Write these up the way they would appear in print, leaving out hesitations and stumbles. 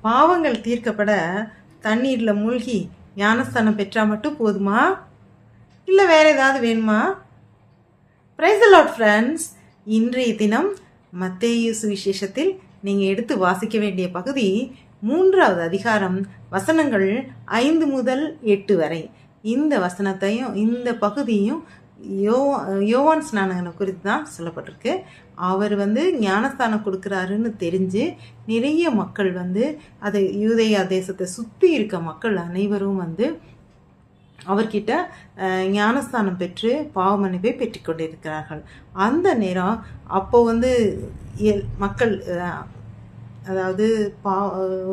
பாவங்கள் தீர்க்கப்பட தண்ணீரில் மூழ்கி ஞானஸ்தானம் பெற்றால் மட்டும் போதுமா, இல்லை வேற ஏதாவது வேணுமா? Praise the Lord friends. இன்றைய தினம் மத்தேயு சுவிசேஷத்தில் நீங்கள் எடுத்து வாசிக்க வேண்டிய பகுதி 3வது அதிகாரம் வசனங்கள் 5 முதல் 8 வரை. இந்த வசனத்தையும் இந்த பகுதியும் யோவான் ஸ்நானகனை குறித்து தான் சொல்லப்பட்டிருக்கு. அவர் ஞானஸ்தானம் கொடுக்குறாருன்னு தெரிஞ்சு நிறைய மக்கள் அதை யூதேயா தேசத்தை சுற்றி இருக்க மக்கள் அனைவரும் அவர்கிட்ட ஞானஸ்தானம் பெற்று பாவ மன்னிப்பை பெற்று கொண்டிருக்கிறார்கள். அந்த நேரம் அப்போ மக்கள், அதாவது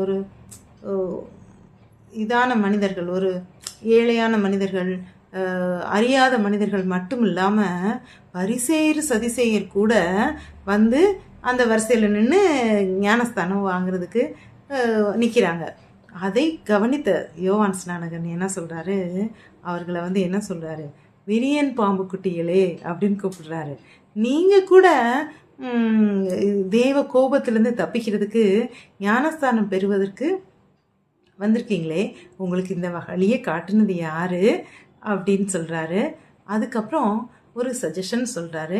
ஒரு இதான மனிதர்கள், ஒரு ஏழையான மனிதர்கள், அறியாத மனிதர்கள் மட்டும் இல்லாமல் பரிசேயர் சதிசேயர் கூட அந்த வரிசையில் நின்று ஞானஸ்தானம் வாங்குறதுக்கு நிற்கிறாங்க. அதை கவனித்த யோவான் ஸ்நானகன் என்ன சொல்கிறாரு, அவர்களை என்ன சொல்கிறாரு, விரியன் பாம்பு குட்டிகளே அப்படின்னு கூப்பிடுறாரு. நீங்கள் கூட தேவ கோபத்திலேருந்து தப்பிக்கிறதுக்கு ஞானஸ்தானம் பெறுவதற்கு வந்திருக்கீங்களே, உங்களுக்கு இந்த வழியை காட்டுனது யாரு அப்படின்னு சொல்கிறாரு. அதுக்கப்புறம் ஒரு சஜஷன் சொல்கிறாரு.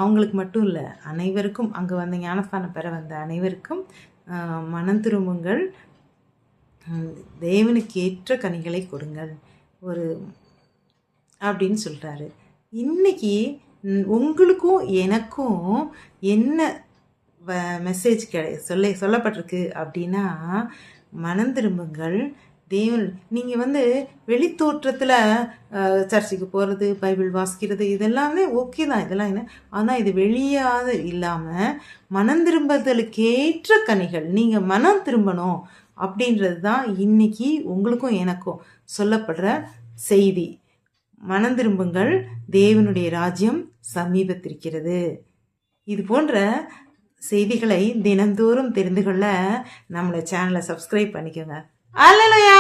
அவங்களுக்கு மட்டும் இல்லை, அனைவருக்கும், அங்கே ஞானஸ்தானம் பெற வந்த அனைவருக்கும் மனம் திரும்புங்கள், தேவனுக்கு ஏற்ற கனிகளை கொடுங்கள் அப்படின்னு சொல்கிறாரு. இன்னைக்கு உங்களுக்கும் எனக்கும் என்ன மெசேஜ் சொல்லப்பட்டிருக்கு அப்படின்னா, மனம் திரும்புங்கள், தேவன். நீங்கள் வெளித்தோற்றத்தில் சர்ச்சுக்கு போகிறது, பைபிள் வாசிக்கிறது இதெல்லாமே ஓகே தான், இதெல்லாம் என்ன, ஆனால் இது வெளியாக இல்லாமல் மனம் திரும்புதலுக்கேற்ற கனிகள், நீங்கள் மனம் திரும்பணும் அப்படின்றது தான் இன்னைக்கு உங்களுக்கும் எனக்கும் சொல்லப்படுற செய்தி. மனம் திரும்புங்கள், தேவனுடைய ராஜ்யம் சமீபத்திருக்கிறது. இது போன்ற செய்திகளை தினந்தோறும் தெரிந்து கொள்ள நம்மளோட சேனலை சப்ஸ்கிரைப் பண்ணிக்கோங்க. அல்லேலூயா.